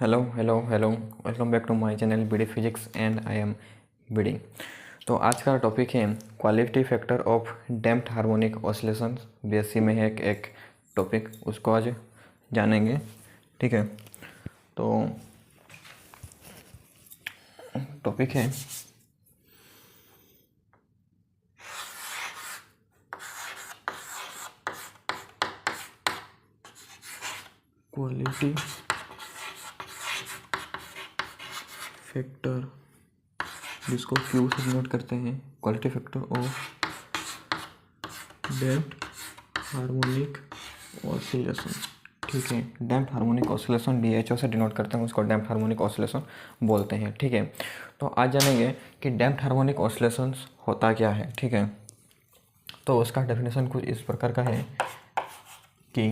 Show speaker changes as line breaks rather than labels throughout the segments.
Hello welcome back to my channel BD physics and I am BD. तो आज का topic है quality factor of damped harmonic oscillation. BSc में है एक टॉपिक, उसको आज जानेंगे। ठीक है, तो टॉपिक है क्वालिटी फैक्टर, जिसको क्यू से नोट करते हैं। Quality factor of damped harmonic oscillation. ठीक है, डैम्प्ड हार्मोनिक ऑसिलेशन डीएचओ से डिनोट करते हैं, उसको डैम्प्ड हार्मोनिक ऑसिलेशन बोलते हैं। ठीक है, तो आज जानेंगे कि डैम्प्ड हार्मोनिक ऑसिलेशन होता क्या है। ठीक है, तो उसका डेफिनेशन कुछ इस प्रकार का है कि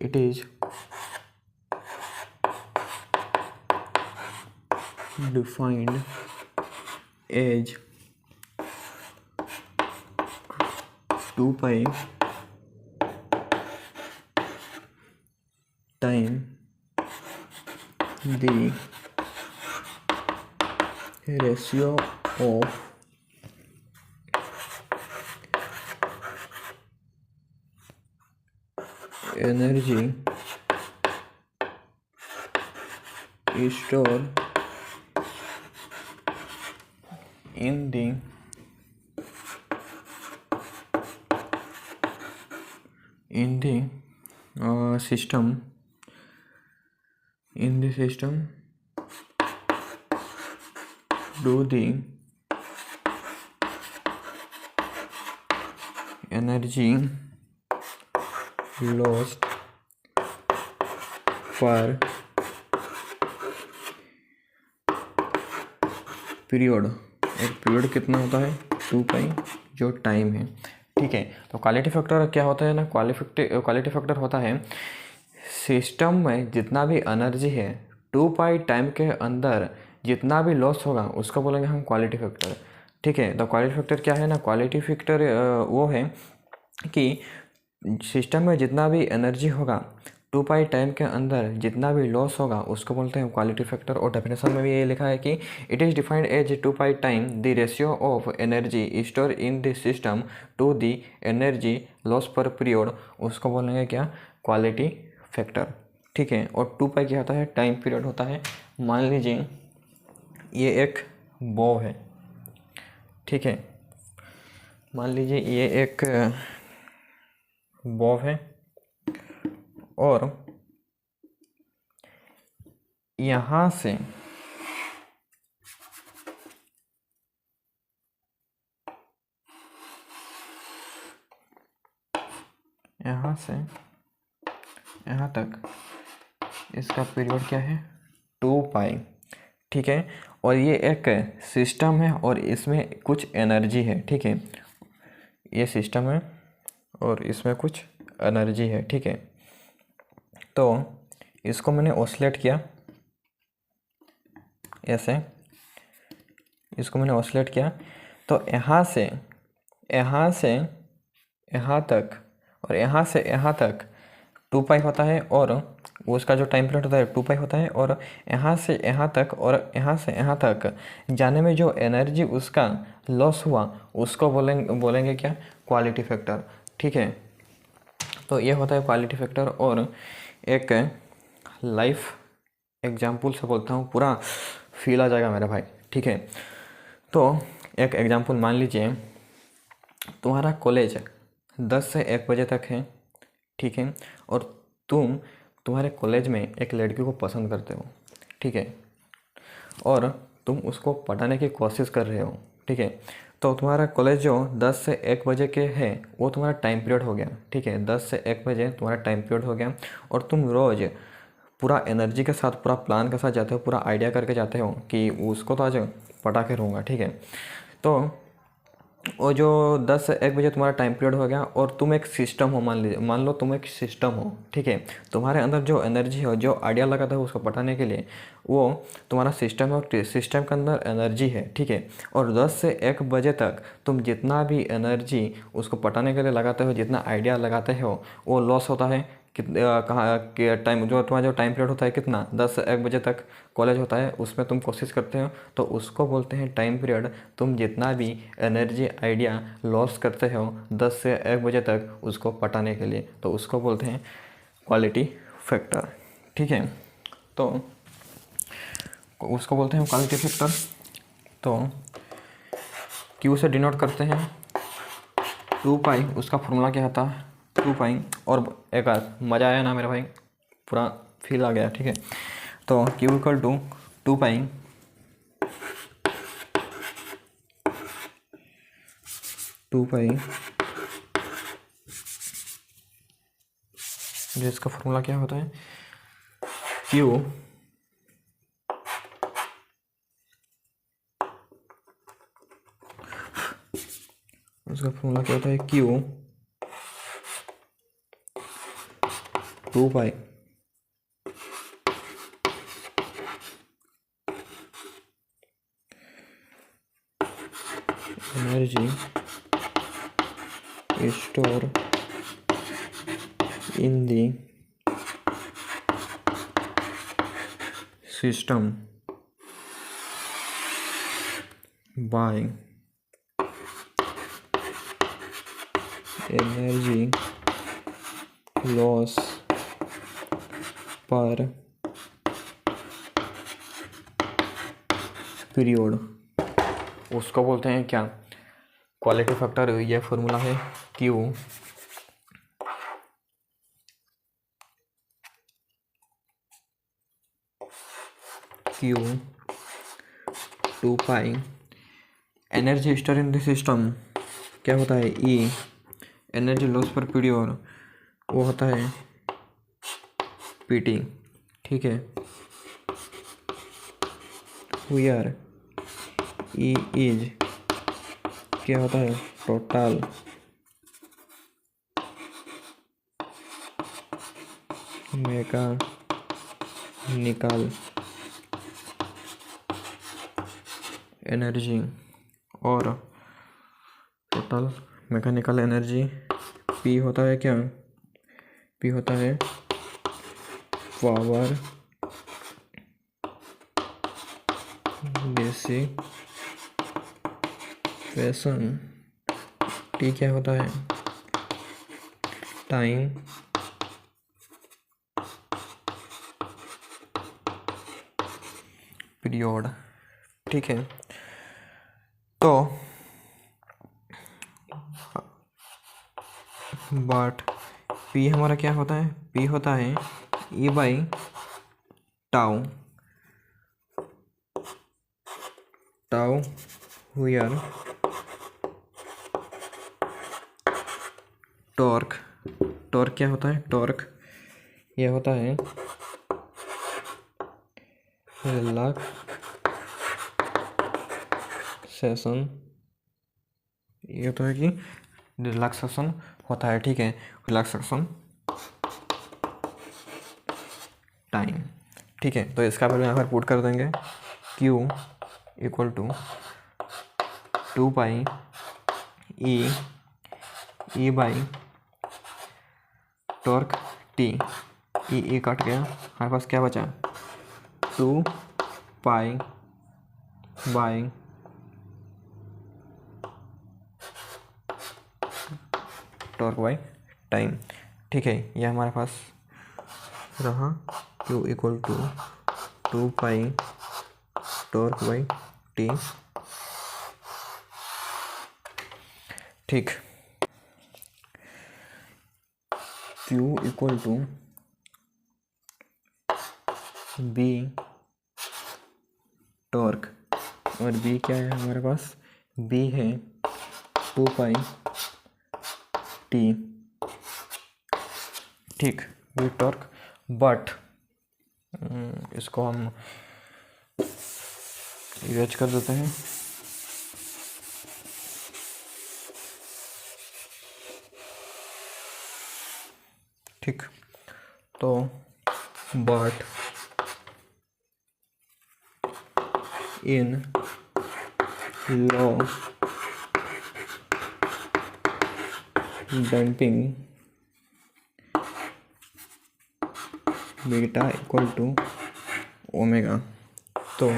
it is defined as 2 pi time the ratio of energy stored in the system do the energy lost per period, और पीरियड कितना होता है 2 पाई, जो टाइम है। ठीक है, तो क्वालिटी फैक्टर क्या होता है ना, क्वालिटी फैक्टर होता है सिस्टम में जितना भी एनर्जी है 2 पाई टाइम के अंदर जितना भी लॉस होगा उसको बोलेंगे हम क्वालिटी फैक्टर। ठीक है, तो क्वालिटी फैक्टर क्या है ना, क्वालिटी फैक्टर वो है कि सिस्टम में जितना भी एनर्जी होगा 2 पाई टाइम के अंदर जितना भी लॉस होगा उसको बोलते हैं क्वालिटी फैक्टर। और डेफिनेशन में भी ये लिखा है कि it is defined as 2 pi time the ratio of energy store in the system to the energy loss पर पीरियड, उसको बोलेंगे क्या, क्वालिटी फैक्टर। ठीक है, और 2 पाई क्या होता है, टाइम पीरियड होता है। मान लीजिए ये एक बॉब है। ठीक है, मान लीजिए ये एक बॉब है और यहाँ से यहाँ तक इसका पीरियड क्या है 2 पाई। ठीक है, और ये एक सिस्टम है और इसमें कुछ एनर्जी है। ठीक है, ये सिस्टम है और इसमें कुछ एनर्जी है। ठीक है, तो इसको मैंने ऑसिलेट किया ऐसे, इसको मैंने ऑसिलेट किया, तो यहाँ से यहाँ तक और यहाँ से यहाँ तक 2 पाई होता है, और उसका जो टाइम पीरियड होता है 2 पाई होता है, और यहाँ से यहाँ तक और यहाँ से यहाँ तक जाने में जो एनर्जी उसका लॉस हुआ उसको बोलेंगे क्या, क्वालिटी फैक्टर। ठीक है, तो ये होता है क्वालिटी फैक्टर। और एक लाइफ एग्जाम्पल से बोलता हूँ, पूरा फील आ जाएगा मेरा भाई। ठीक है, तो एक एग्जाम्पल मान लीजिए तुम्हारा कॉलेज 10 से 1 बजे तक है। ठीक है, और तुम्हारे कॉलेज में एक लड़की को पसंद करते हो। ठीक है, और तुम उसको पटाने की कोशिश कर रहे हो। ठीक है, तो तुम्हारा कॉलेज जो 10 से 1 बजे के है वो तुम्हारा टाइम पीरियड हो गया। ठीक है, 10 से 1 बजे तुम्हारा टाइम पीरियड हो गया, और तुम रोज़ पूरा एनर्जी के साथ, पूरा प्लान के साथ जाते हो, पूरा आइडिया करके जाते हो कि उसको तो आज पटा के रहूँगा। ठीक है, तो और जो 10 से 1 बजे तुम्हारा टाइम पीरियड हो गया और तुम एक सिस्टम हो, मान लो तुम एक सिस्टम हो, ठीक है। तुम्हारे अंदर जो एनर्जी हो, जो आइडिया लगाता है उसको पटाने के लिए, वो तुम्हारा सिस्टम है और सिस्टम के अंदर एनर्जी है, ठीक है। और 10 से 1 बजे तक तुम जितना भी एनर्जी उसको पटाने के लिए लगाते हो, जितना आइडिया लगाते हो, वो लॉस होता है। कहाँ के टाइम, जो तुम्हारा जो टाइम पीरियड होता है कितना, 10 से 1 बजे तक कॉलेज होता है, उसमें तुम कोशिश करते हो, तो उसको बोलते हैं टाइम पीरियड। तुम जितना भी एनर्जी आइडिया लॉस करते हो 10 से 1 बजे तक उसको पटाने के लिए, तो उसको बोलते हैं क्वालिटी फैक्टर, ठीक है। तो उसको बोलते हैं क्वालिटी फैक्टर। तो क्यू से डिनोट करते हैं 2 पाई, उसका फॉर्मूला क्या था 2 पाई। और एक मज़ा आया ना मेरे भाई, पूरा फील आ गया, ठीक है। तो क्यू इक्वल टू 2 पाई 2 पाई, जिसका फॉर्मूला क्या होता है क्यू उसका फॉर्मूला क्या होता है Q 2 pi energy store in the system by energy loss पर पीरियड, उसको बोलते हैं क्या क्वालिटी फैक्टर। ये फॉर्मूला है Q Q 2 pi energy store in the system क्या होता है ई एनर्जी लॉस पर पीरियड, वो होता है पीटी, ठीक है। वेयर ई इज क्या होता है टोटल मैकेनिकल एनर्जी, और टोटल मैकेनिकल एनर्जी पी होता है क्या, पी होता है पावर डिसिपेशन, टी क्या होता है टाइम पीरियड, ठीक है। तो बट पी हमारा क्या होता है, पी होता है E by tau, tau where torque, torque क्या होता है टॉर्क, यह होता है रिलैक्सेशन, ये होता है कि रिलैक्सेशन होता है, ठीक है, रिलैक्सेशन टाइम, ठीक है। तो इसका वैल्यू यहाँ पर पुट कर देंगे Q equal to 2 pi E by torque T, E cut गया, हमारे पास क्या बचा 2 pi by torque by time, ठीक है। यह हमारे पास रहा Q equal to 2 pi torque by T, ठीक। Q equal to B torque, और बी क्या है हमारे पास, बी है 2 पाई टी, ठीक, बी टॉर्क। बट इसको हम इरेज कर देते हैं, ठीक। तो but in low damping beta equal to omega, तो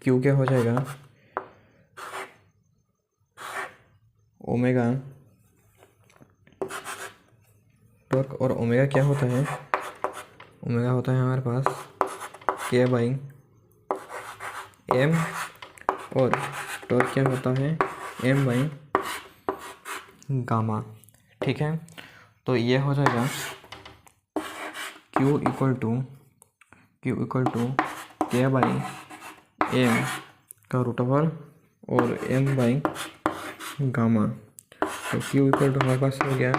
क्यू क्या हो जाएगा, ओमेगा टॉर्क, और ओमेगा क्या होता है, ओमेगा होता है हमारे पास के बाई एम, और टॉर्क क्या होता है एम बाई गामा। ठीक है, तो ये हो जाएगा Q इक्वल टू के बाई एम का रूट ओवर और एम बाई गामा। तो Q इक्वल टू हमारे पास हो गया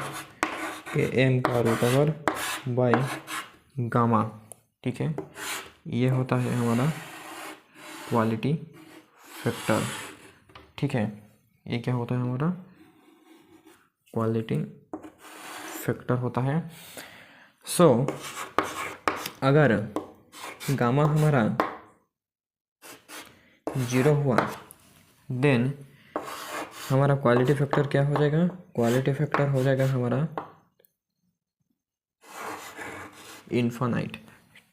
के एम का रूट ओवर बाई गामा। ठीक है, ये होता है हमारा क्वालिटी फैक्टर। ठीक है, ये क्या होता है हमारा क्वालिटी फैक्टर होता है। सो अगर गामा हमारा 0 हुआ देन हमारा क्वालिटी फैक्टर क्या हो जाएगा, क्वालिटी फैक्टर हो जाएगा हमारा इन्फानाइट।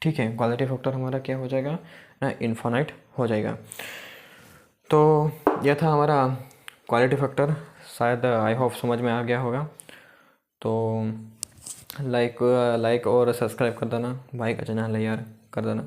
ठीक है, क्वालिटी फैक्टर हमारा क्या हो जाएगा ना, इन्फानाइट हो जाएगा। तो यह था हमारा क्वालिटी फैक्टर, शायद आई होप समझ में आ गया होगा। तो लाइक और सब्सक्राइब कर देना, भाई का चैनल है यार, कर देना।